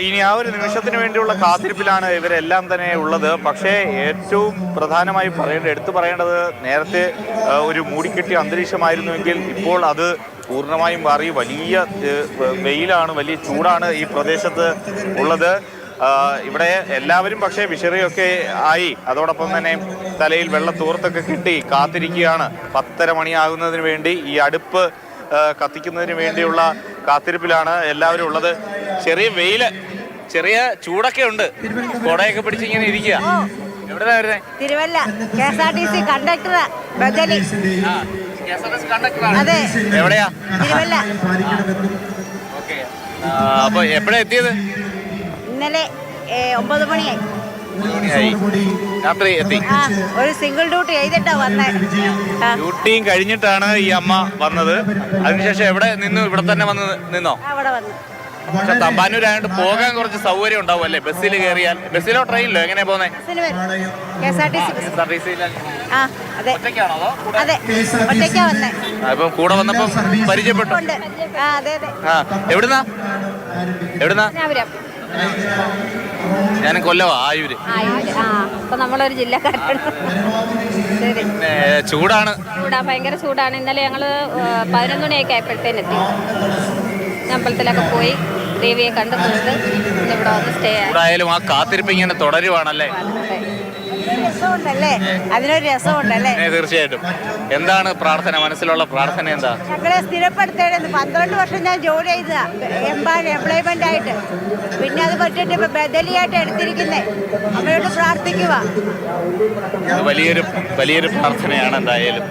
ഇനി ആ ഒരു നിമിഷത്തിന് വേണ്ടിയുള്ള കാത്തിരിപ്പിലാണ് ഇവരെല്ലാം തന്നെ ഉള്ളത്. പക്ഷേ ഏറ്റവും പ്രധാനമായി എടുത്തു പറയേണ്ടത് നേരത്തെ ഒരു മൂടിക്കെട്ടിയ അന്തരീക്ഷമായിരുന്നുവെങ്കിൽ ഇപ്പോൾ അത് പൂർണ്ണമായും മാറി. വലിയ വെയിലാണ്, വലിയ ചൂടാണ് ഈ പ്രദേശത്ത് ഉള്ളത്. ഇവിടെ എല്ലാവരും പക്ഷേ വിഷറിയൊക്കെ ആയി, അതോടൊപ്പം തന്നെ തലയിൽ വെള്ളത്തോർത്തൊക്കെ കിട്ടി കാത്തിരിക്കുകയാണ്. 10:30 മണിയാകുന്നതിന് വേണ്ടി ഈ അടുപ്പ് കത്തിക്കുന്നതിന് വേണ്ടിയുള്ള കാത്തിരിപ്പിലാണ് എല്ലാവരും ഉള്ളത്. ചെറിയ വെയില്, ചെറിയ ചൂടൊക്കെ ഉണ്ട്. കൊടയൊക്കെ പിടിച്ചിങ്ങനെ ഇരിക്കുക. എവിടെയാ വരുന്നേ? തിരുവല്ല KSRTC കണ്ടക്ടർ ബദലി. അതെ, എവിടെയാ? തിരുവല്ല. അപ്പൊ എപ്പോഴാ എത്തിയത്? ഇന്നലെ 9 മണിയായി. രാത്രി എത്തി. ഒരു സിംഗിൾ ഡ്യൂട്ടി ചെയ്തിട്ടാ വന്നേ. ഡ്യൂട്ടിയും കഴിഞ്ഞിട്ടാണ് ഈ അമ്മ വന്നത്. അതിനുശേഷം എവിടെ നിന്നു? ഇവിടെ തന്നെ വന്ന് നിന്നോ? അവിടെ വന്നു. പക്ഷെ തമ്പാനൂരായോണ്ട് പോകാൻ കുറച്ച് സൗകര്യം ഉണ്ടാവും അല്ലേ? ബസ്സിൽ കയറിയാൽ. ബസ്സിലോ ട്രെയിനിലോ എങ്ങനെയാ പോകുന്നത്? അതെ, ഒറ്റയ്ക്കാ വന്നേ. ഇപ്പം കൂടെ വന്നപ്പോ പരിചയപ്പെട്ടു. എവിടുന്നാ? ഞാൻ കൊല്ലവാ, ആയൂര്. നമ്മളൊരു ജില്ലക്കാരാണ്. ചൂടാണ്, ഭയങ്കര ചൂടാണ്. ഇന്നലെ ഞങ്ങള് 11 മണിയൊക്കെ ആയപ്പോഴത്തേനെത്തി. അമ്പലത്തിലൊക്കെ പോയി ദേവിയെ കണ്ടു തൊഴുത് ഇവിടെ വന്ന് സ്റ്റേ ആയി. ചൂടായാലും ആ കാത്തിരിപ്പ് ഇങ്ങനെ തുടരുവാണല്ലേ? രസമുണ്ടല്ലേ, അതിനൊരു രസമുണ്ടല്ലേ? തീർച്ചയായിട്ടും. എന്താണ് പ്രാർത്ഥന? മനസ്സിലുള്ള പ്രാർത്ഥന എന്താ? ഞങ്ങളെ സ്ഥിരപ്പെടുത്തേണ്ടത് 12 വർഷം ഞാൻ ജോലി ചെയ്തതാ, എംപ്ലോയ്മെന്റ് ആയിട്ട്. പിന്നെ അത് പറ്റിയിട്ട് ഇപ്പൊ ബദലിയായിട്ട് എടുത്തിരിക്കുന്നേ. അവരോട് പ്രാർത്ഥിക്കുക. വലിയൊരു പ്രാർത്ഥനയാണ് എന്തായാലും.